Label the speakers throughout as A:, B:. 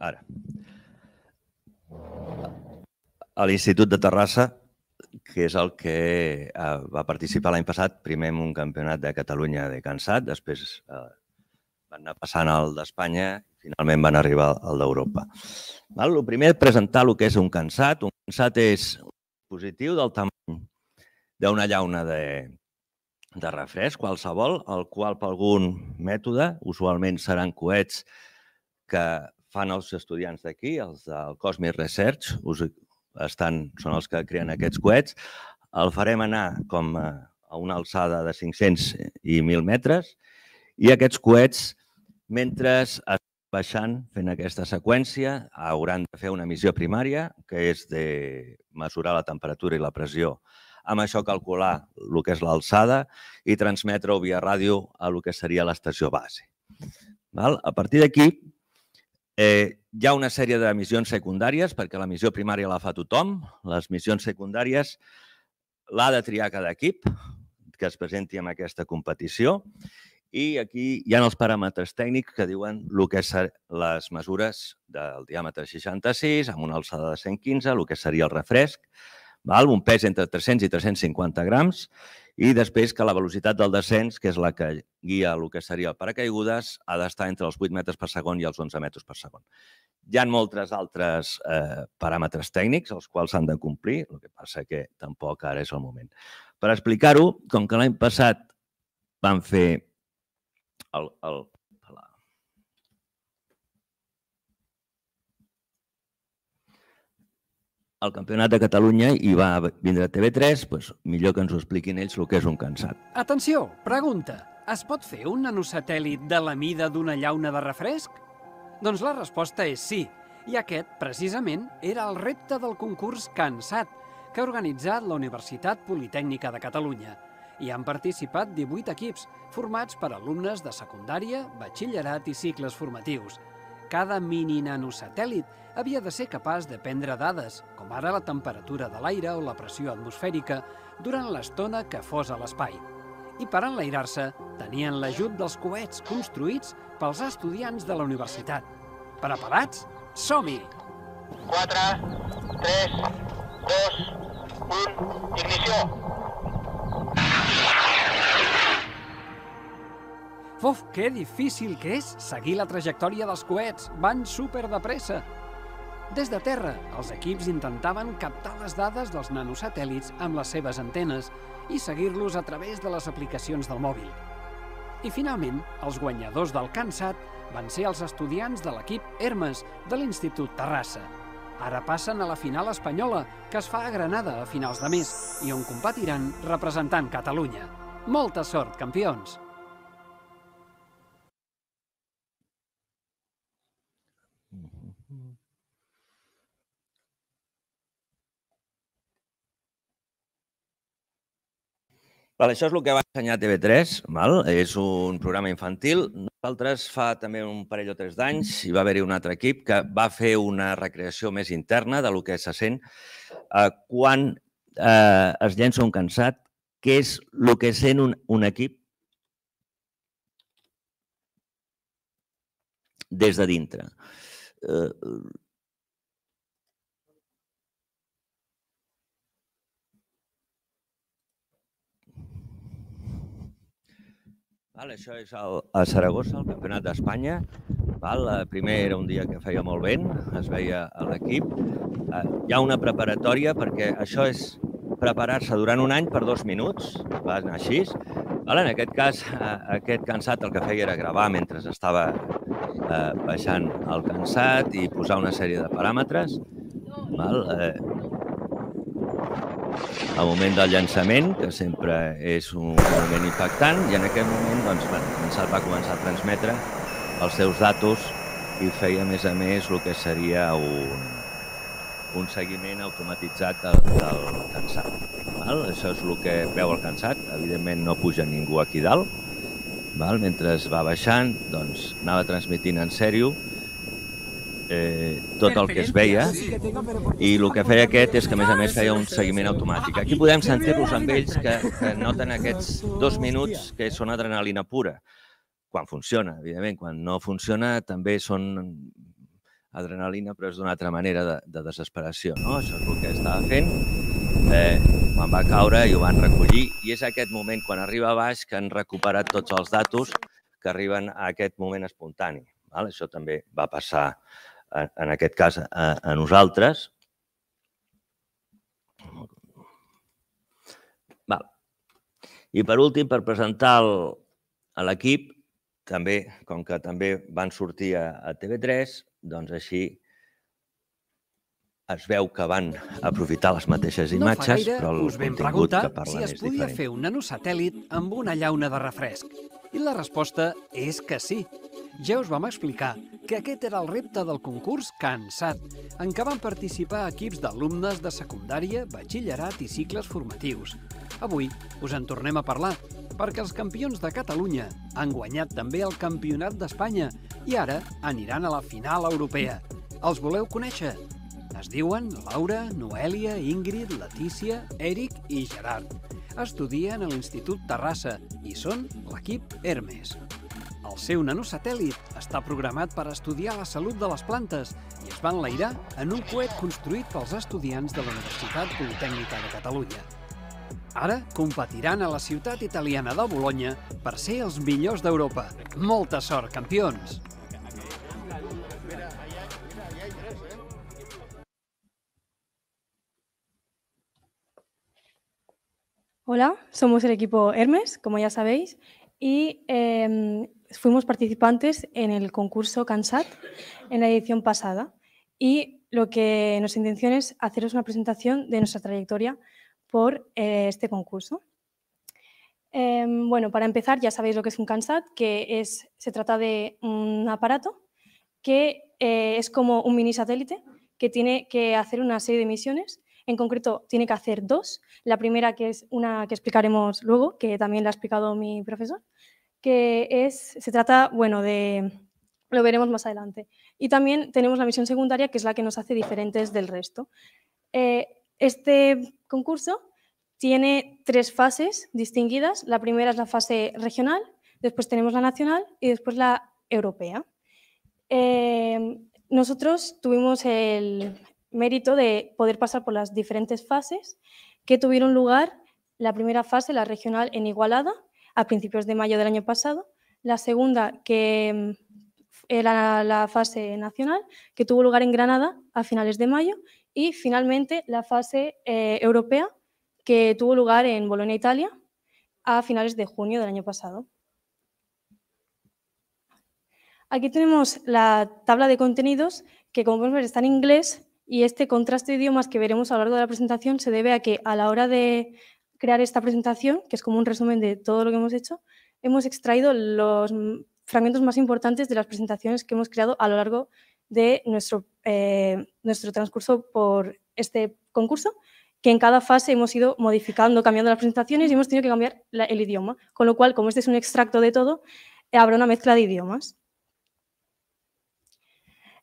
A: Ara. A l'Institut de Terrassa, que és el que va participar l'any passat, primer en un campionat de Catalunya de cansat, després van anar passant al d'Espanya i finalment van arribar al d'Europa. El primer és presentar el que és un cansat. Un cansat és un dispositiu del tamany d'una llauna de refresc qualsevol, el qual per algun mètode, usualment seran coets que fan els estudiants d'aquí, els del Cosmic Research, són els que creen aquests coets. El farem anar com a una alçada de 500 i 1.000 metres i aquests coets, mentre estan baixant fent aquesta seqüència, hauran de fer una missió primària, que és de mesurar la temperatura i la pressió. Amb això calcular el que és l'alçada i transmetre-ho via ràdio a el que seria l'estació base. A partir d'aquí, hi ha una sèrie de missions secundàries, perquè la missió primària la fa tothom. Les missions secundàries l'ha de triar cada equip que es presenti en aquesta competició. I aquí hi ha els paràmetres tècnics que diuen el que són les mesures del diàmetre 66, amb una alçada de 115, el que seria el refresc, un pes entre 300 i 350 grams, i després que la velocitat del descens, que és la que guia el que seria el paracaigudes, ha d'estar entre els 8 metres per segon i els 11 metres per segon. Hi ha molts altres paràmetres tècnics els quals s'han de complir, el que passa que tampoc ara és el moment. Per explicar-ho, com que l'any passat vam fer el Campionat de Catalunya i va vindre a TV3, doncs millor que ens ho expliquin ells el que és un cansat.
B: Atenció, pregunta. Es pot fer un nanosatèl·lit de la mida d'una llauna de refresc? Doncs la resposta és sí. I aquest, precisament, era el repte del concurs Cansat, que ha organitzat la Universitat Politècnica de Catalunya. Hi han participat 18 equips, formats per alumnes de secundària, batxillerat i cicles formatius. Cada mini nanosatèl·lit havia de ser capaç de prendre dades, com ara la temperatura de l'aire o la pressió atmosfèrica, durant l'estona que fos a l'espai. I per enlairar-se, tenien l'ajut dels coets construïts pels estudiants de la universitat. Preparats? Som-hi!
C: 4, 3, 2, 1, ignició!
B: Uf, que difícil que és seguir la trajectòria dels coets. Van super de pressa. Des de terra, els equips intentaven captar les dades dels nanosatèl·lits amb les seves antenes i seguir-los a través de les aplicacions del mòbil. I finalment, els guanyadors del Cansat van ser els estudiants de l'equip Hermes de l'Institut Terrassa. Ara passen a la final espanyola, que es fa a Granada a finals de mes i on competiran representant Catalunya. Molta sort, campions!
A: Això és el que va ensenyar TV3, és un programa infantil. Nosaltres fa també un parell o 3 d'anys hi va haver-hi un altre equip que va fer una recreació més interna del que se sent quan es llença un cansat, que és el que sent un equip des de dintre. Això és a Saragossa, el Campionat d'Espanya. Primer era un dia que feia molt vent, es veia a l'equip. Hi ha una preparatòria perquè això és preparar-se durant un any per 2 minuts, va anar així. En aquest cas, aquest cansat el que feia era gravar mentre estava baixant el cansat i posar una sèrie de paràmetres. El moment del llançament, que sempre és un moment impactant, i en aquest moment va començar a transmetre els seus datos i feia, a més, el que seria un seguiment automatitzat del cansat. Això és el que veu el cansat. Evidentment no puja ningú aquí dalt. Mentre va baixant, anava transmitint en sèrio tot el que es veia i el que feia aquest és que, a més, feia un seguiment automàtic. Aquí podem sentir-los amb ells que noten aquests 2 minuts que són adrenalina pura. quan funciona, evidentment. Quan no funciona també són adrenalina, però és d'una altra manera de desesperació, no? Això és el que estava fent. Quan va caure i ho van recollir, i és aquest moment, quan arriba a baix, que han recuperat tots els datos que arriben a aquest moment espontani. Això també va passar, en aquest cas, a nosaltres. I per últim, per presentar a l'equip, també, com que també van sortir a TV3, doncs així es veu que van aprofitar les mateixes imatges, però el contingut que parlen és diferent.
B: Si es podia fer un nanosatèl·lit amb una llauna de refresc. I la resposta és que sí. Ja us vam explicar que aquest era el repte del concurs CANSAT, en què van participar equips d'alumnes de secundària, batxillerat i cicles formatius. Avui us en tornem a parlar, perquè els campions de Catalunya han guanyat també el Campionat d'Espanya i ara aniran a la final europea. Els voleu conèixer? Es diuen Laura, Noèlia, Ingrid, Letícia, Eric i Gerard. Estudien a l'Institut Terrassa i són l'equip Hermes. El seu nanosatèl·lit està programat per estudiar la salut de les plantes i es va enlairar en un coet construït pels estudiants de la Universitat Politècnica de Catalunya. Ara competiran a la ciutat italiana de Bolonya per ser els millors d'Europa. Molta sort, campions!
D: Hola, somos el equipo Hermes, como ya sabéis, y fuimos participantes en el concurso CANSAT en la edición pasada. Y lo que nuestra intención es haceros una presentación de nuestra trayectoria por este concurso. Bueno, para empezar, ya sabéis lo que es un CANSAT, que se trata de un aparato que es como un mini satélite que tiene que hacer una serie de misiones. En concreto, tiene que hacer dos. La primera, que es una que explicaremos luego, que también la ha explicado mi profesor, que se trata, bueno, lo veremos más adelante. Y también tenemos la misión secundaria, que es la que nos hace diferentes del resto. Este concurso tiene 3 fases distinguidas. La primera es la fase regional, después tenemos la nacional y después la europea. Nosotros tuvimos el mérito de poder pasar por las diferentes fases que tuvieron lugar. La primera fase, la regional, en Igualada, a principios de mayo del año pasado. La segunda, que era la fase nacional, que tuvo lugar en Granada a finales de mayo. Y finalmente la fase europea, que tuvo lugar en Bolonia, Italia, a finales de junio del año pasado. Aquí tenemos la tabla de contenidos, que como podemos ver está en inglés. Y este contraste de idiomas que veremos a lo largo de la presentación se debe a que a la hora de crear esta presentación, que es como un resumen de todo lo que hemos hecho, hemos extraído los fragmentos más importantes de las presentaciones que hemos creado a lo largo de nuestro transcurso por este concurso, que en cada fase hemos ido modificando, cambiando las presentaciones y hemos tenido que cambiar el idioma. Con lo cual, como este es un extracto de todo, habrá una mezcla de idiomas.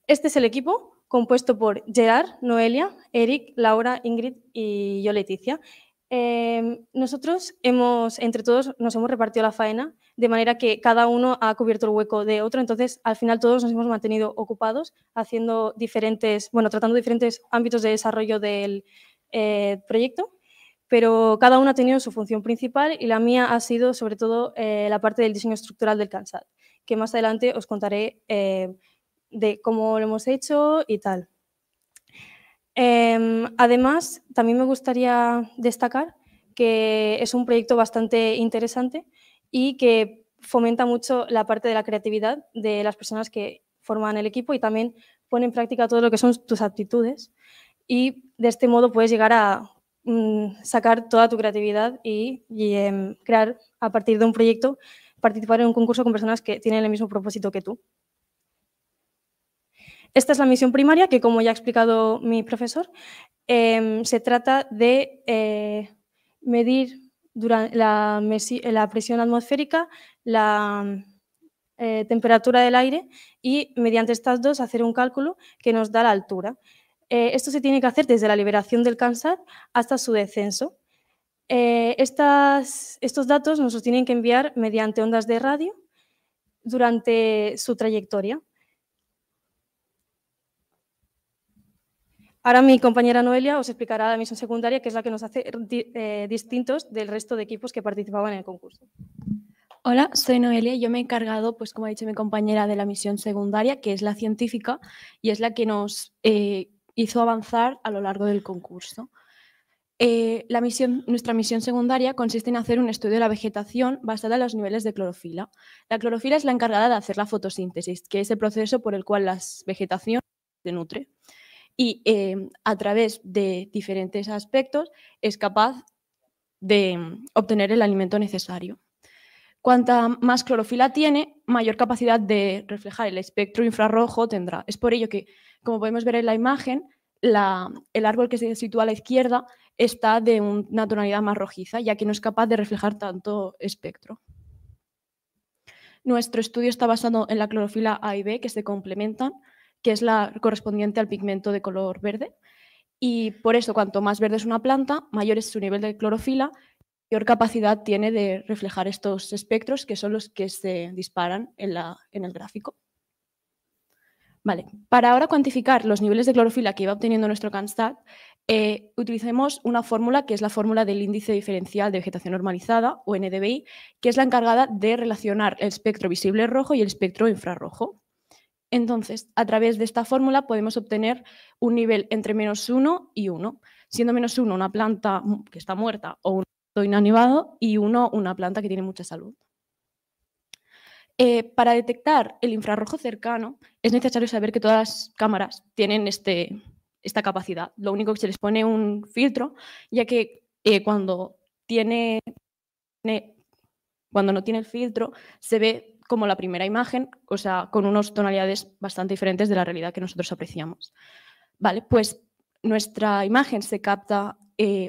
D: Este es el equipo, compuesto por Gerard, Noelia, Eric, Laura, Ingrid y yo, Leticia. Nosotros entre todos nos hemos repartido la faena, de manera que cada uno ha cubierto el hueco de otro. Entonces, al final todos nos hemos mantenido ocupados, tratando diferentes ámbitos de desarrollo del proyecto, pero cada uno ha tenido su función principal y la mía ha sido sobre todo la parte del diseño estructural del CANSAT, que más adelante os contaré de cómo lo hemos hecho y tal. Además, también me gustaría destacar que es un proyecto bastante interesante y que fomenta mucho la parte de la creatividad de las personas que forman el equipo y también pone en práctica todo lo que son tus aptitudes, y de este modo puedes llegar a sacar toda tu creatividad y crear a partir de un proyecto, participar en un concurso con personas que tienen el mismo propósito que tú. Esta es la misión primaria, que como ya ha explicado mi profesor, se trata de medir la presión atmosférica, la temperatura del aire y mediante estas dos hacer un cálculo que nos da la altura. Esto se tiene que hacer desde la liberación del CANSAT hasta su descenso. Estos datos nos los tienen que enviar mediante ondas de radio durante su trayectoria. Ahora mi compañera Noelia os explicará la misión secundaria, que es la que nos hace distintos del resto de equipos que participaban en el concurso.
E: Hola, soy Noelia y yo me he encargado, pues como ha dicho mi compañera, de la misión secundaria, que es la científica y es la que nos hizo avanzar a lo largo del concurso. Nuestra misión secundaria consiste en hacer un estudio de la vegetación basada en los niveles de clorofila. La clorofila es la encargada de hacer la fotosíntesis, que es el proceso por el cual la vegetación se nutre. Y a través de diferentes aspectos es capaz de obtener el alimento necesario. Cuanta más clorofila tiene, mayor capacidad de reflejar el espectro infrarrojo tendrá. Es por ello que, como podemos ver en la imagen, el árbol que se sitúa a la izquierda está de una tonalidad más rojiza, ya que no es capaz de reflejar tanto espectro. Nuestro estudio está basado en la clorofila A y B, que se complementan, que es la correspondiente al pigmento de color verde. Y por eso, cuanto más verde es una planta, mayor es su nivel de clorofila, mayor capacidad tiene de reflejar estos espectros, que son los que se disparan en el gráfico. Vale. Para ahora cuantificar los niveles de clorofila que iba obteniendo nuestro CanSat, utilicemos una fórmula que es la fórmula del índice diferencial de vegetación normalizada, o NDVI, que es la encargada de relacionar el espectro visible rojo y el espectro infrarrojo. Entonces, a través de esta fórmula podemos obtener un nivel entre -1 y 1, siendo -1 una planta que está muerta o un producto inanimado y 1 una planta que tiene mucha salud. Para detectar el infrarrojo cercano es necesario saber que todas las cámaras tienen esta capacidad. Lo único que se les pone un filtro, ya que cuando no tiene el filtro se ve como la primera imagen, o sea, con unas tonalidades bastante diferentes de la realidad que nosotros apreciamos. Vale, pues nuestra imagen se capta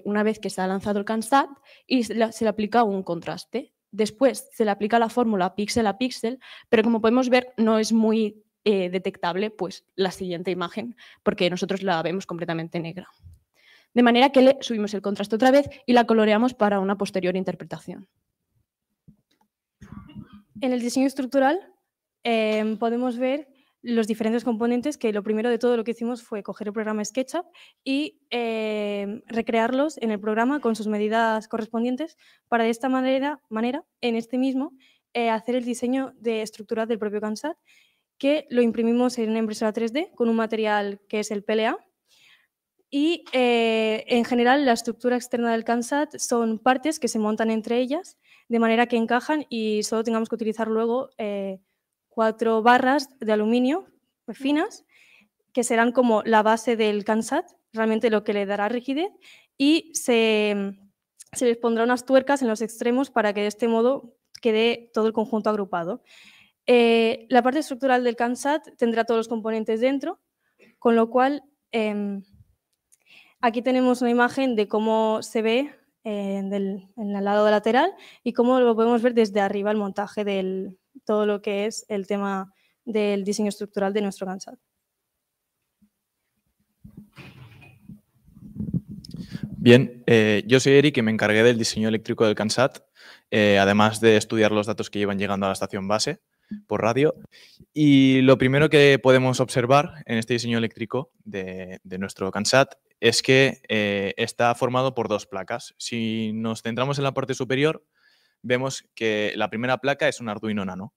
E: una vez que se ha lanzado el CanSat y se le aplica un contraste. Después se le aplica la fórmula píxel a píxel, pero como podemos ver no es muy detectable pues, la siguiente imagen, porque nosotros la vemos completamente negra. De manera que le subimos el contraste otra vez y la coloreamos para una posterior interpretación.
D: En el diseño estructural podemos ver los diferentes componentes, que lo primero de todo lo que hicimos fue coger el programa SketchUp y recrearlos en el programa con sus medidas correspondientes para de esta manera en este mismo, hacer el diseño estructural del propio CanSat, que lo imprimimos en una impresora 3D con un material que es el PLA. Y en general la estructura externa del CanSat son partes que se montan entre ellas de manera que encajan y solo tengamos que utilizar luego 4 barras de aluminio finas que serán como la base del CanSat, realmente lo que le dará rigidez, y se les pondrá unas tuercas en los extremos para que de este modo quede todo el conjunto agrupado. La parte estructural del CanSat tendrá todos los componentes dentro, con lo cual aquí tenemos una imagen de cómo se ve en el lado lateral y cómo lo podemos ver desde arriba el montaje de todo lo que es el tema del diseño estructural de nuestro CanSat.
F: Bien, yo soy Eric y me encargué del diseño eléctrico del CanSat, además de estudiar los datos que iban llegando a la estación base por radio. Y lo primero que podemos observar en este diseño eléctrico de nuestro CanSat es que está formado por 2 placas. Si nos centramos en la parte superior, vemos que la primera placa es un Arduino Nano.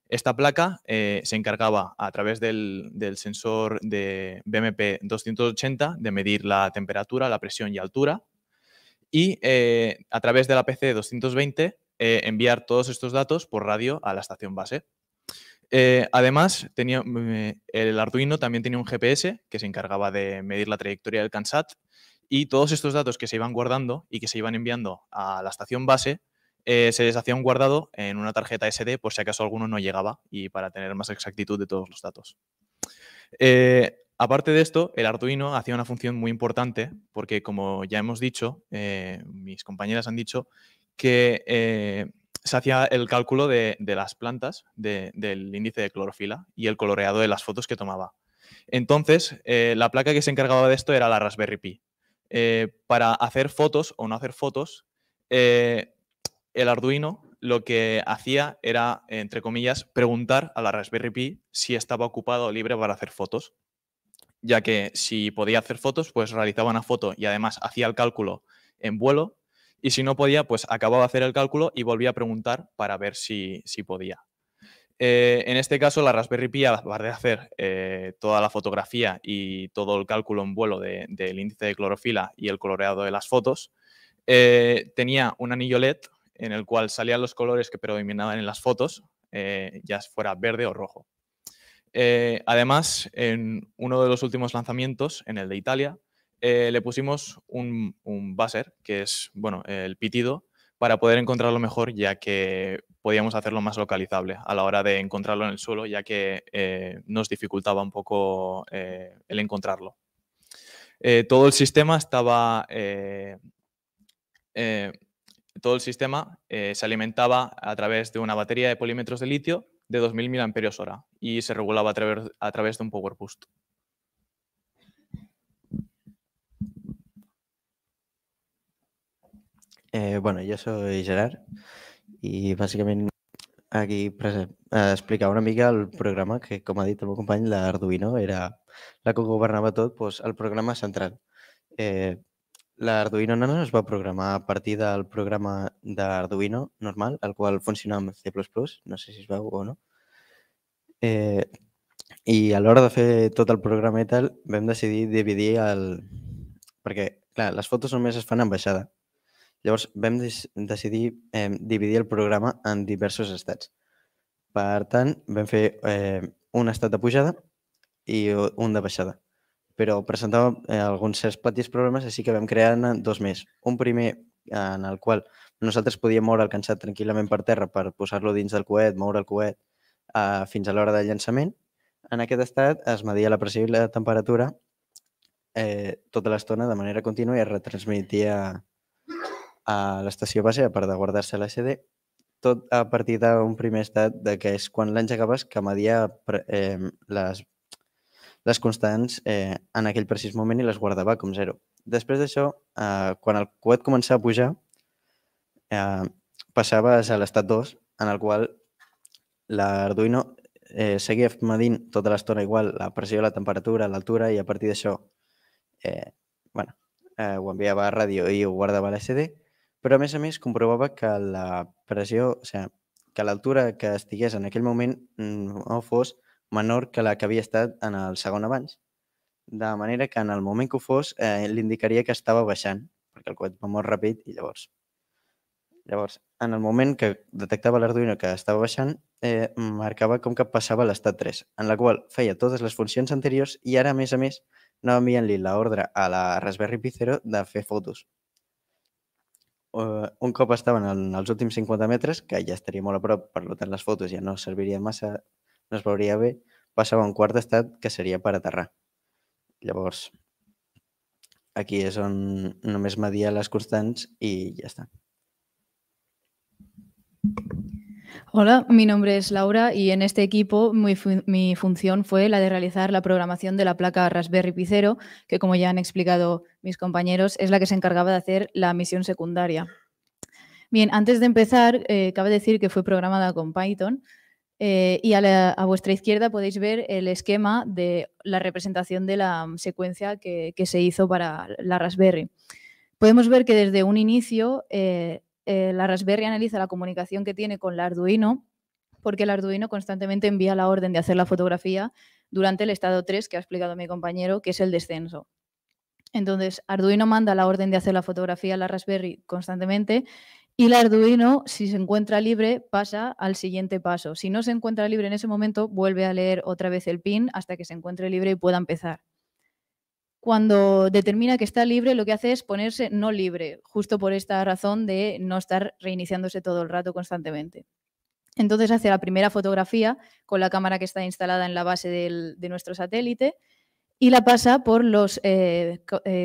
F: Esta placa se encargaba a través del sensor de BMP 280 de medir la temperatura, la presión y altura y a través de la PC 220 enviar todos estos datos por radio a la estación base. Además, el Arduino también tenía un GPS que se encargaba de medir la trayectoria del CanSat y todos estos datos que se iban guardando y que se iban enviando a la estación base se les hacía un guardado en una tarjeta SD por si acaso alguno no llegaba y para tener más exactitud de todos los datos. Aparte de esto, el Arduino hacía una función muy importante porque, como ya hemos dicho, mis compañeras han dicho, que se hacía el cálculo de las plantas, del índice de clorofila y el coloreado de las fotos que tomaba. Entonces, la placa que se encargaba de esto era la Raspberry Pi. Para hacer fotos o no hacer fotos, el Arduino lo que hacía era, entre comillas, preguntar a la Raspberry Pi si estaba ocupado o libre para hacer fotos, ya que si podía hacer fotos, pues realizaba una foto y además hacía el cálculo en vuelo, y si no podía, pues acababa de hacer el cálculo y volvía a preguntar para ver si podía. En este caso, la Raspberry Pi, aparte de hacer toda la fotografía y todo el cálculo en vuelo del índice de clorofila y el coloreado de las fotos, tenía un anillo LED en el cual salían los colores que predominaban en las fotos, ya fuera verde o rojo. Además, en uno de los últimos lanzamientos, en el de Italia, le pusimos un buzzer, que es el pitido, para poder encontrarlo mejor, ya que podíamos hacerlo más localizable a la hora de encontrarlo en el suelo, ya que nos dificultaba un poco el encontrarlo. Todo el sistema estaba... todo el sistema se alimentaba a través de una batería de polímetros de litio de 2000 mAh y se regulaba a través de un Power Boost.
G: Bueno, yo soy Gerard i bàsicament aquí explicar una mica el programa que, com ha dit el meu company, l'Arduino era la que governava tot, doncs el programa central. L'Arduino Nano es va programar a partir del programa d'Arduino normal, el qual funciona amb C++, no sé si es veu o no. I a l'hora de fer tot el programa i tal, vam decidir dividir perquè, clar, les fotos només es fan en baixada. Llavors vam decidir dividir el programa en diversos estats. Per tant, vam fer un estat de pujada i un de baixada. Però presentava alguns certs petits problemes, així que vam crear dos més. Un primer en el qual nosaltres podíem moure el cansat tranquil·lament per terra per posar-lo dins del coet, moure el coet fins a l'hora del llançament. En aquest estat es media la pressió i la temperatura tota l'estona de manera contínua i es retransmetia a l'estació base a part de guardar-se a l'SD, tot a partir d'un primer estat que és quan l'engegaves, que media les constants en aquell precís moment i les guardava com 0. Després d'això, quan el coet començava a pujar, passaves a l'estat 2, en el qual l'Arduino seguia medint tota l'estona igual la pressió, la temperatura, l'altura, i a partir d'això ho enviava a ràdio i ho guardava a l'SD, però a més comprovava que la pressió, o sigui, que l'altura que estigués en aquell moment no fos menor que la que havia estat en el segon abans. De manera que en el moment que ho fos l'indicaria que estava baixant, perquè el coet va molt ràpid i llavors, en el moment que detectava l'Arduino que estava baixant, marcava com que passava a l'estat 3, en la qual feia totes les funcions anteriors i ara, a més, anava enviant-li l'ordre a la Raspberry Pi Zero de fer fotos. Un cop estaven als últims 50 metres, que ja estaria molt a prop, per tant les fotos ja no servirien massa, no es veuria bé, passava a un quart estat que seria per aterrar. Llavors, aquí és on només media les constants i ja està.
H: Hola, mi nombre es Laura y en este equipo mi función fue la de realizar la programación de la placa Raspberry Pi Zero, que como ya han explicado mis compañeros, es la que se encargaba de hacer la misión secundaria. Bien, antes de empezar, cabe decir que fue programada con Python y a vuestra izquierda podéis ver el esquema de la representación de la secuencia que se hizo para la Raspberry. Podemos ver que desde un inicio la Raspberry analiza la comunicación que tiene con el Arduino, porque el Arduino constantemente envía la orden de hacer la fotografía durante el estado 3 que ha explicado mi compañero, que es el descenso. Entonces, Arduino manda la orden de hacer la fotografía a la Raspberry constantemente y el Arduino, si se encuentra libre, pasa al siguiente paso. Si no se encuentra libre en ese momento, vuelve a leer otra vez el pin hasta que se encuentre libre y pueda empezar. Cuando determina que está libre, lo que hace es ponerse no libre, justo por esta razón de no estar reiniciándose todo el rato constantemente. Entonces hace la primera fotografía con la cámara que está instalada en la base de nuestro satélite y la pasa por los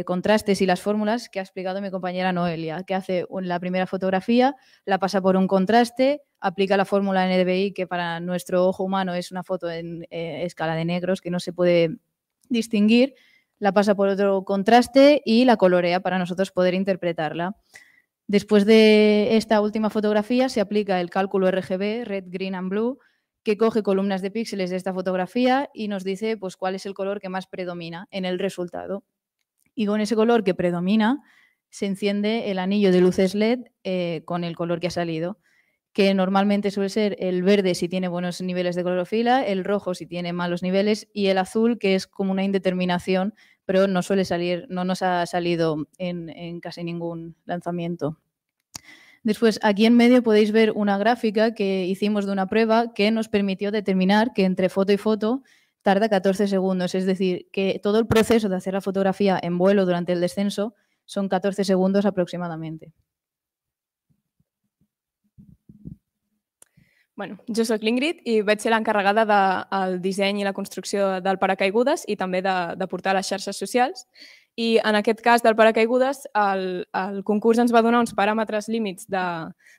H: contrastes y las fórmulas que ha explicado mi compañera Noelia, que hace la primera fotografía, la pasa por un contraste, aplica la fórmula NDVI, que para nuestro ojo humano es una foto en escala de negros que no se puede distinguir, la pasa por otro contraste y la colorea para nosotros poder interpretarla. Después de esta última fotografía se aplica el cálculo RGB, Red, Green and Blue, que coge columnas de píxeles de esta fotografía y nos dice pues, cuál es el color que más predomina en el resultado. Y con ese color que predomina se enciende el anillo de luces LED con el color que ha salido, que normalmente suele ser el verde si tiene buenos niveles de clorofila, el rojo si tiene malos niveles y el azul, que es como una indeterminación, pero no suele salir, no nos ha salido en casi ningún lanzamiento. Después, aquí en medio podéis ver una gráfica que hicimos de una prueba que nos permitió determinar que entre foto y foto tarda 14 segundos, es decir, que todo el proceso de hacer la fotografía en vuelo durante el descenso son 14 segundos aproximadamente.
I: Bueno, jo soc l'Ingrid i vaig ser l'encarregada del disseny i la construcció del paracaigudes i també de portar les xarxes socials. I en aquest cas del paracaigudes, el concurs ens va donar uns paràmetres límits de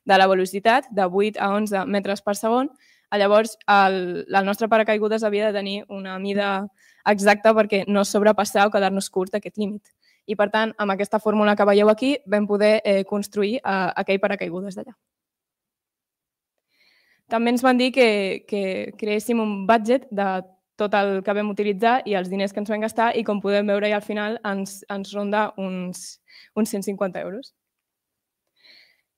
I: la velocitat, de 8 a 11 metres per segon. Llavors, el nostre paracaigudes havia de tenir una mida exacta perquè no sobrepassar o quedar-nos curt aquest límit. I, per tant, amb aquesta fórmula que veieu aquí, vam poder construir aquell paracaigudes d'allà. També ens van dir que creéssim un budget de tot el que vam utilitzar i els diners que ens vam gastar i, com podem veure, al final ens ronda uns 150 euros.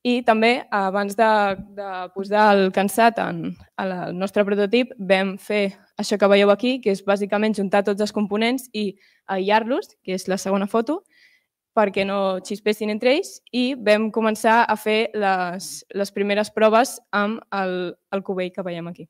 I: I també, abans de posar el cansat al nostre prototip, vam fer això que veieu aquí, que és bàsicament juntar tots els components i aïllar-los, que és la segona foto, perquè no xispessin entre ells, i vam començar a fer les primeres proves amb el cubell que veiem aquí.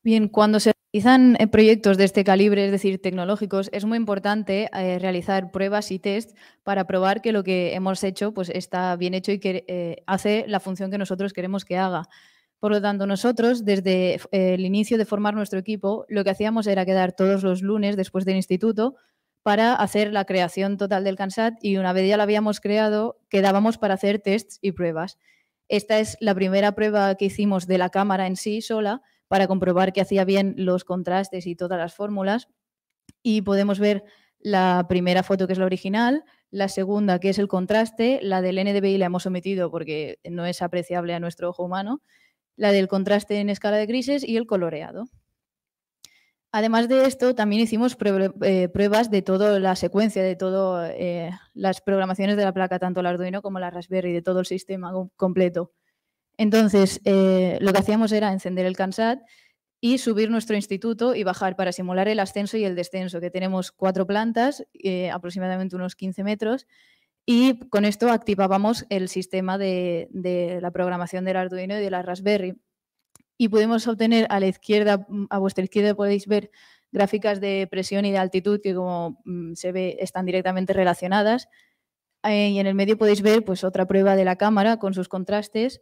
H: Bien, cuando se realizan proyectos de este calibre, es decir, tecnológicos, es muy importante realizar pruebas y test para probar que lo que hemos hecho pues, está bien hecho y que hace la función que nosotros queremos que haga. Por lo tanto, nosotros, desde el inicio de formar nuestro equipo, lo que hacíamos era quedar todos los lunes después del instituto para hacer la creación total del CANSAT y una vez ya lo habíamos creado, quedábamos para hacer tests y pruebas. Esta es la primera prueba que hicimos de la cámara en sí sola para comprobar que hacía bien los contrastes y todas las fórmulas. Y podemos ver la primera foto, que es la original, la segunda, que es el contraste, la del NDVI la hemos omitido porque no es apreciable a nuestro ojo humano, la del contraste en escala de grises y el coloreado. Además de esto, también hicimos pruebas de toda la secuencia, de todas las programaciones de la placa, tanto el Arduino como la Raspberry, de todo el sistema completo. Entonces, lo que hacíamos era encender el CANSAT y subir nuestro instituto y bajar para simular el ascenso y el descenso, que tenemos 4 plantas, aproximadamente unos 15 metros, y con esto activábamos el sistema de la programación del Arduino y de la Raspberry. Y podemos obtener a la izquierda, a vuestra izquierda podéis ver gráficas de presión y de altitud que, como se ve, están directamente relacionadas. Y en el medio podéis ver pues, otra prueba de la cámara con sus contrastes.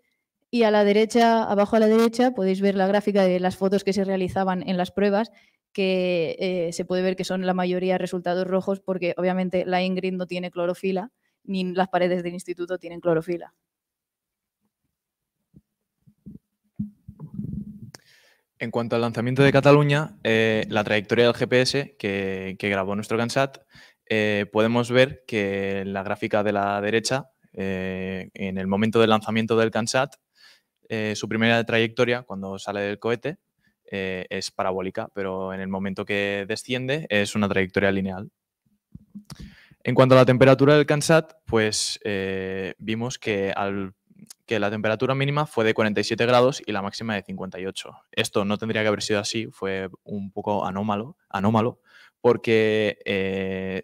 H: Y a la derecha, abajo a la derecha, podéis ver la gráfica de las fotos que se realizaban en las pruebas, que se puede ver que son la mayoría resultados rojos porque obviamente la Ingrid no tiene clorofila, ni las paredes del instituto tienen clorofila.
F: En cuanto al lanzamiento de Cataluña, la trayectoria del GPS que grabó nuestro CANSAT, podemos ver que en la gráfica de la derecha, en el momento del lanzamiento del CANSAT, su primera trayectoria, cuando sale del cohete, es parabólica, pero en el momento que desciende es una trayectoria lineal. En cuanto a la temperatura del CANSAT, pues vimos que la temperatura mínima fue de 47 grados y la máxima de 58. Esto no tendría que haber sido así, fue un poco anómalo porque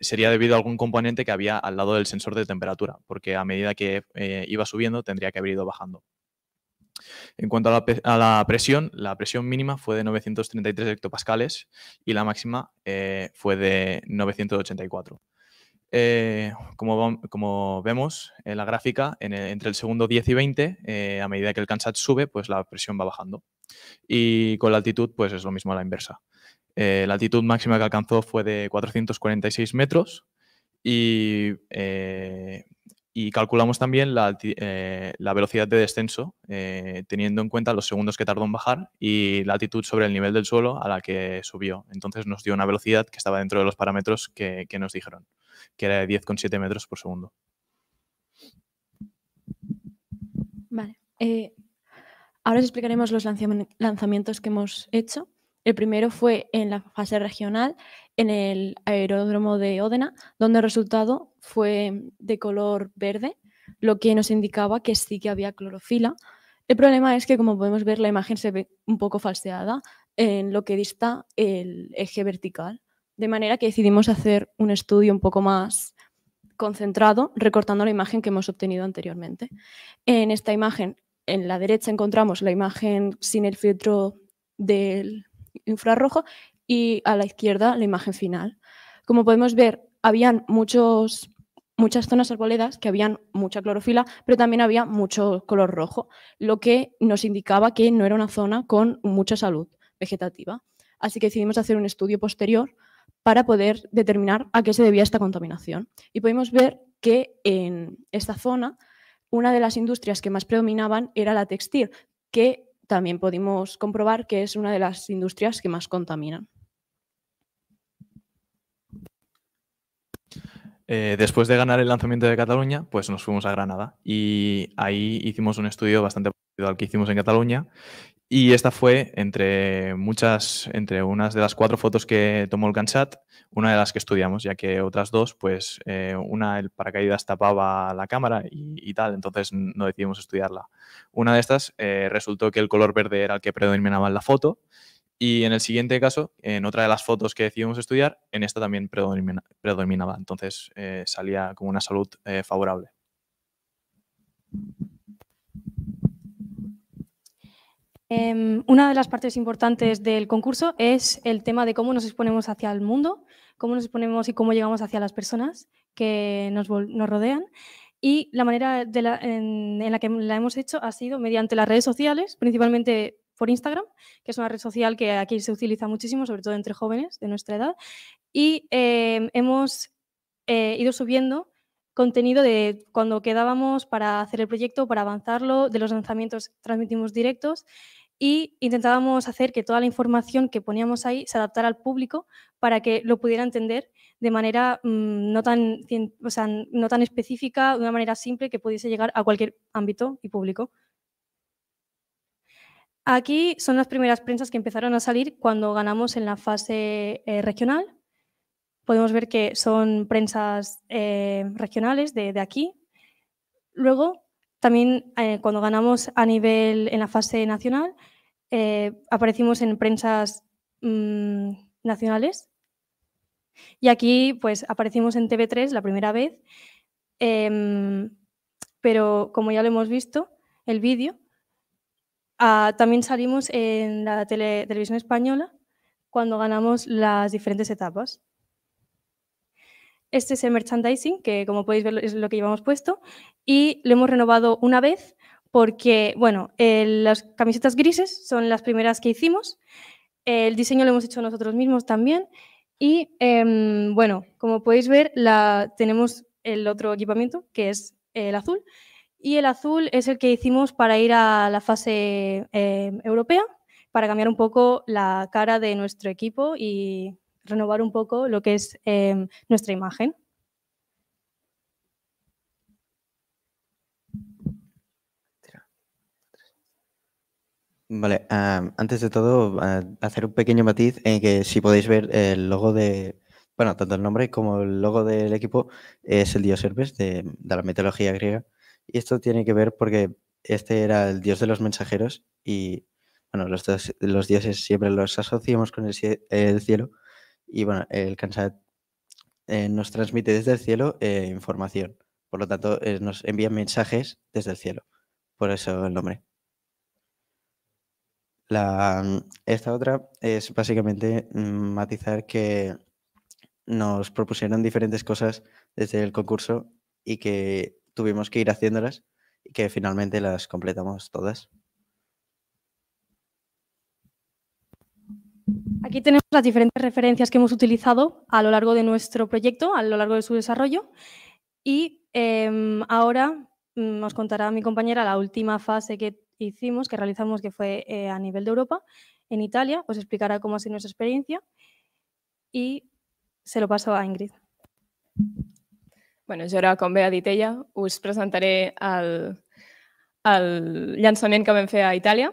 F: sería debido a algún componente que había al lado del sensor de temperatura, porque a medida que iba subiendo tendría que haber ido bajando. En cuanto a la presión mínima fue de 933 hectopascales y la máxima fue de 984. Como vemos en la gráfica, entre el segundo 10 y 20, a medida que el CANSAT sube, pues la presión va bajando. Y con la altitud, pues es lo mismo a la inversa. La altitud máxima que alcanzó fue de 446 metros y calculamos también la velocidad de descenso, teniendo en cuenta los segundos que tardó en bajar y la altitud sobre el nivel del suelo a la que subió. Entonces nos dio una velocidad que estaba dentro de los parámetros que nos dijeron. que era de 10,7 metros por segundo.
E: Vale. Ahora os explicaremos los lanzamientos que hemos hecho. El primero fue en la fase regional, en el aeródromo de Ódena, donde el resultado fue de color verde, lo que nos indicaba que sí que había clorofila. El problema es que, como podemos ver, la imagen se ve un poco falseada en lo que dista el eje vertical, de manera que decidimos hacer un estudio un poco más concentrado, recortando la imagen que hemos obtenido anteriormente. En esta imagen, en la derecha encontramos la imagen sin el filtro del infrarrojo y a la izquierda la imagen final. Como podemos ver, habían muchas zonas arboledas que habían mucha clorofila, pero también había mucho color rojo, lo que nos indicaba que no era una zona con mucha salud vegetativa. Así que decidimos hacer un estudio posterior para poder determinar a qué se debía esta contaminación. Y pudimos ver que en esta zona una de las industrias que más predominaban era la textil, que también pudimos comprobar que es una de las industrias que más contaminan.
F: Después de ganar el lanzamiento de Cataluña, pues nos fuimos a Granada y ahí hicimos un estudio bastante parecido al que hicimos en Cataluña. Y esta fue entre unas de las 4 fotos que tomó el CANSAT, una de las que estudiamos, ya que otras 2, pues una, el paracaídas tapaba la cámara y tal, entonces no decidimos estudiarla. Una de estas resultó que el color verde era el que predominaba en la foto y en el siguiente caso, en otra de las fotos que decidimos estudiar, en esta también predominaba, entonces salía como una salud favorable.
D: Una de las partes importantes del concurso es el tema de cómo nos exponemos hacia el mundo, cómo nos exponemos y cómo llegamos hacia las personas que nos rodean. Y la manera en la que la hemos hecho ha sido mediante las redes sociales, principalmente por Instagram, que es una red social que aquí se utiliza muchísimo, sobre todo entre jóvenes de nuestra edad. Y hemos ido subiendo contenido de cuando quedábamos para hacer el proyecto, para avanzarlo, de los lanzamientos transmitimos directos y intentábamos hacer que toda la información que poníamos ahí se adaptara al público para que lo pudiera entender de manera no tan específica, de una manera simple que pudiese llegar a cualquier ámbito y público. Aquí son las primeras prensas que empezaron a salir cuando ganamos en la fase regional. Podemos ver que son prensas regionales de aquí. Luego, también cuando ganamos a nivel en la fase nacional, aparecimos en prensas nacionales. Y aquí pues aparecimos en TV3 la primera vez, pero como ya lo hemos visto, el vídeo, también salimos en la televisión española cuando ganamos las diferentes etapas. Este es el merchandising, que como podéis ver es lo que llevamos puesto, y lo hemos renovado una vez porque, bueno, las camisetas grises son las primeras que hicimos, el diseño lo hemos hecho nosotros mismos también y, bueno, como podéis ver, tenemos el otro equipamiento, que es el azul, y el azul es el que hicimos para ir a la fase europea, para cambiar un poco la cara de nuestro equipo y renovar un poco lo que es nuestra imagen.
G: Vale, antes de todo, hacer un pequeño matiz en que si podéis ver el logo bueno, tanto el nombre como el logo del equipo es el dios Hermes de la mitología griega. Y esto tiene que ver porque este era el dios de los mensajeros y, bueno, los dioses siempre los asociamos con el cielo. Y bueno, el CANSAT nos transmite desde el cielo información. Por lo tanto, nos envía mensajes desde el cielo. Por eso el nombre. Esta otra es básicamente matizar que nos propusieron diferentes cosas desde el concurso y que tuvimos que ir haciéndolas y que finalmente las completamos todas.
D: Aquí tenemos las diferentes referencias que hemos utilizado a lo largo de nuestro proyecto, a lo largo de su desarrollo. Y ahora nos contará mi compañera la última fase que hicimos, que realizamos, que fue a nivel de Europa, en Italia. Os explicará cómo ha sido nuestra experiencia y se lo paso a Ingrid.
I: Bueno, jo ara, com bé ha dit ella, us presentaré el llançament que vam fer a Itàlia.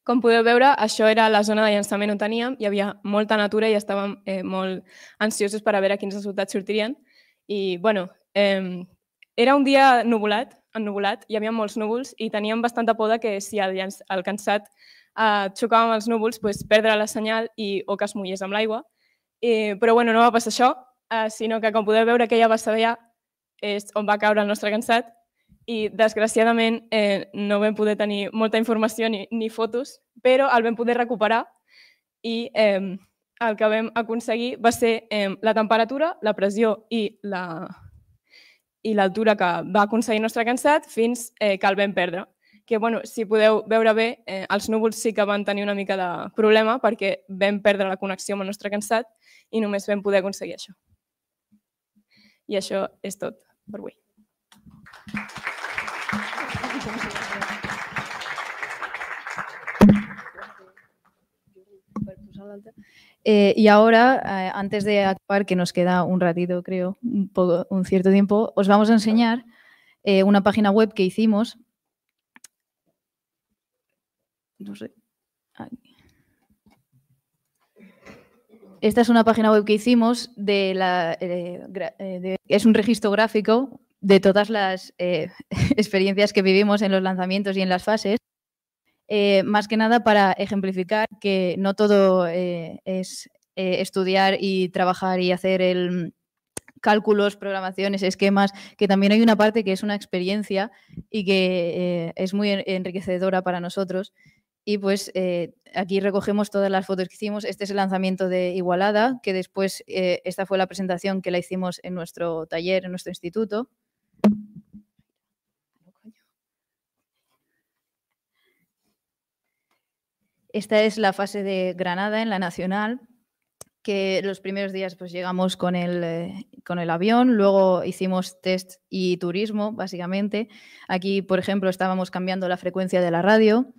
I: Com podeu veure, això era la zona de llançament on teníem, hi havia molta natura i estàvem molt ansiosos per a veure quins resultats sortirien. I, bueno, era un dia ennuvolat, hi havia molts núvols i teníem bastanta por de que si el cansat xocava amb els núvols, perdre la senyal o que es mullés amb l'aigua. Però bueno, no va passar això, sinó que com podeu veure aquella bassada és on va caure el nostre cansat i desgraciadament no vam poder tenir molta informació ni fotos, però el vam poder recuperar i el que vam aconseguir va ser la temperatura, la pressió i l'altura que va aconseguir el nostre cansat fins que el vam perdre. Que, bueno, si podeu veure bé, els núvols sí que van tenir una mica de problema perquè vam perdre la connexió amb el nostre cansat i només vam poder aconseguir això. I això és tot per avui.
H: Y ahora, antes de acabar, que nos queda un ratito, creo, un cierto tiempo, os vamos a enseñar una página web que hicimos. No sé. Esta es una página web que hicimos es un registro gráfico de todas las experiencias que vivimos en los lanzamientos y en las fases. Más que nada para ejemplificar que no todo es estudiar y trabajar y hacer cálculos, programaciones, esquemas, que también hay una parte que es una experiencia y que es muy enriquecedora para nosotros. Y pues aquí recogemos todas las fotos que hicimos. Este es el lanzamiento de Igualada, que después esta fue la presentación que la hicimos en nuestro taller, en nuestro instituto. Esta es la fase de Granada en la Nacional, que los primeros días pues llegamos con el avión, luego hicimos test y turismo, básicamente. Aquí, por ejemplo, estábamos cambiando la frecuencia de la radio.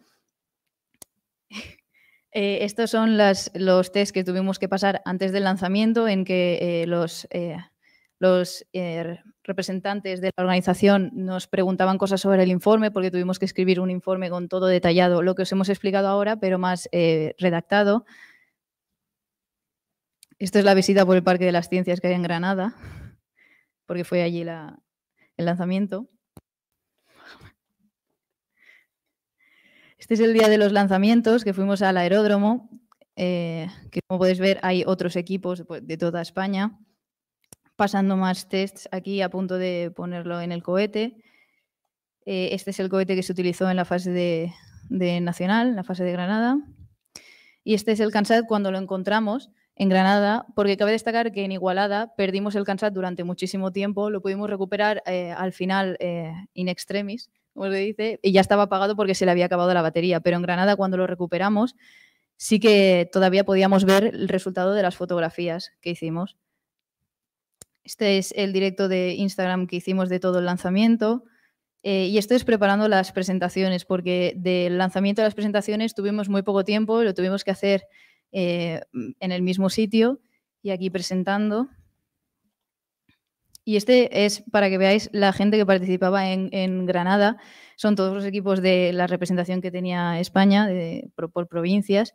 H: Estos son los test que tuvimos que pasar antes del lanzamiento, en que los representantes de la organización nos preguntaban cosas sobre el informe, porque tuvimos que escribir un informe con todo detallado, lo que os hemos explicado ahora, pero más redactado. Esto es la visita por el Parque de las Ciencias que hay en Granada, porque fue allí el lanzamiento. Este es el día de los lanzamientos, que fuimos al aeródromo, que como podéis ver hay otros equipos de toda España, pasando más tests aquí a punto de ponerlo en el cohete. Este es el cohete que se utilizó en la fase de Nacional, la fase de Granada. Y este es el Cansat cuando lo encontramos en Granada, porque cabe destacar que en Igualada perdimos el Cansat durante muchísimo tiempo, lo pudimos recuperar al final in extremis, como se dice, y ya estaba apagado porque se le había acabado la batería, pero en Granada cuando lo recuperamos sí que todavía podíamos ver el resultado de las fotografías que hicimos. Este es el directo de Instagram que hicimos de todo el lanzamiento y esto es preparando las presentaciones, porque del lanzamiento a las presentaciones tuvimos muy poco tiempo, lo tuvimos que hacer en el mismo sitio y aquí presentando. Y este es para que veáis la gente que participaba en Granada. Son todos los equipos de la representación que tenía España por provincias.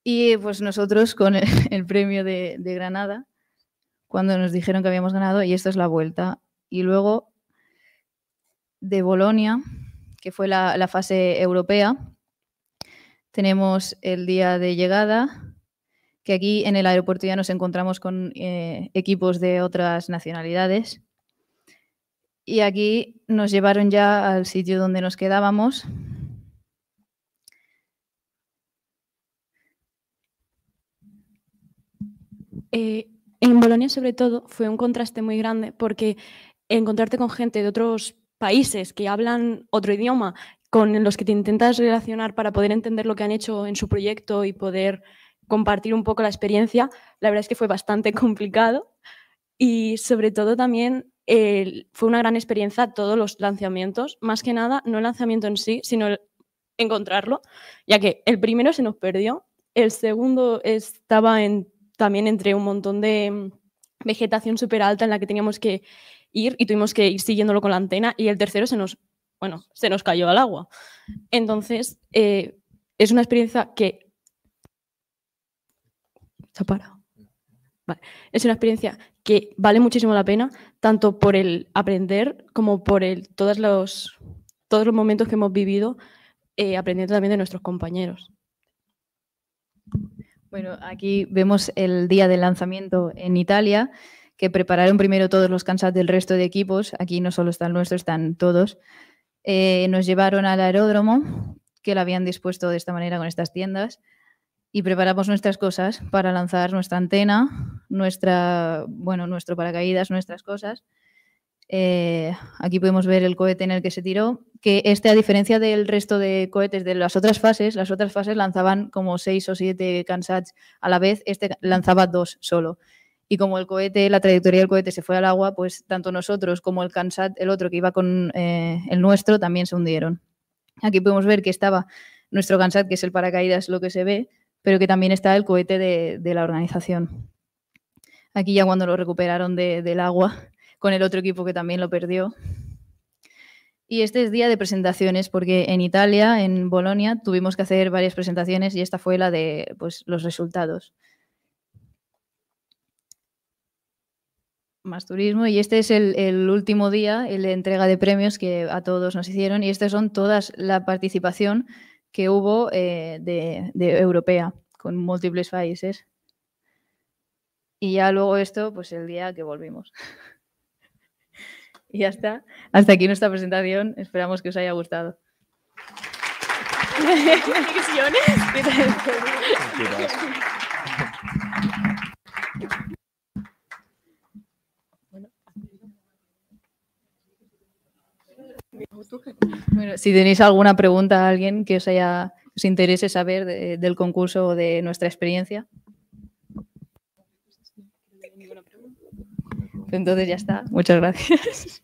H: Y pues nosotros con el premio de Granada, cuando nos dijeron que habíamos ganado, y esto es la vuelta. Y luego de Bolonia, que fue la fase europea, tenemos el día de llegada, que aquí en el aeropuerto ya nos encontramos con equipos de otras nacionalidades. Y aquí nos llevaron ya al sitio donde nos quedábamos.
E: En Bolonia, sobre todo, fue un contraste muy grande porque encontrarte con gente de otros países que hablan otro idioma, con los que te intentas relacionar para poder entender lo que han hecho en su proyecto y poder compartir un poco la experiencia, la verdad es que fue bastante complicado y sobre todo también fue una gran experiencia todos los lanzamientos, más que nada no el lanzamiento en sí, sino el encontrarlo, ya que el primero se nos perdió, el segundo estaba en también entre un montón de vegetación súper alta en la que teníamos que ir y tuvimos que ir siguiéndolo con la antena, y el tercero se nos cayó al agua. Entonces, es una experiencia que... ¿Se ha parado? Vale. Es una experiencia que vale muchísimo la pena, tanto por el aprender como por todos los momentos que hemos vivido aprendiendo también de nuestros compañeros.
H: Bueno, aquí vemos el día del lanzamiento en Italia, que prepararon primero todos los CANSAT del resto de equipos. Aquí no solo está el nuestro, están todos. Nos llevaron al aeródromo, que lo habían dispuesto de esta manera con estas tiendas, y preparamos nuestras cosas para lanzar nuestra antena, nuestro paracaídas, nuestras cosas. Aquí podemos ver el cohete en el que se tiró, que a diferencia del resto de cohetes de las otras fases lanzaban como 6 o 7 CANSATs a la vez, este lanzaba 2 solo. Y como la trayectoria del cohete se fue al agua, pues tanto nosotros como el CANSAT, el otro que iba con el nuestro, también se hundieron. Aquí podemos ver que estaba nuestro CANSAT, que es el paracaídas, lo que se ve, pero que también está el cohete de la organización. Aquí ya cuando lo recuperaron del agua, con el otro equipo que también lo perdió. Y este es día de presentaciones, porque en Italia, en Bolonia, tuvimos que hacer varias presentaciones y esta fue la de los resultados. Más turismo, y este es el último día, el de entrega de premios que a todos nos hicieron, y estas son todas la participación que hubo de europea, con múltiples países. Y ya luego esto, pues el día que volvimos. Y ya está. Hasta aquí nuestra presentación. Esperamos que os haya gustado. Bueno, si tenéis alguna pregunta a alguien que os interese saber del concurso o de nuestra experiencia. Entonces ya está. Muchas gracias.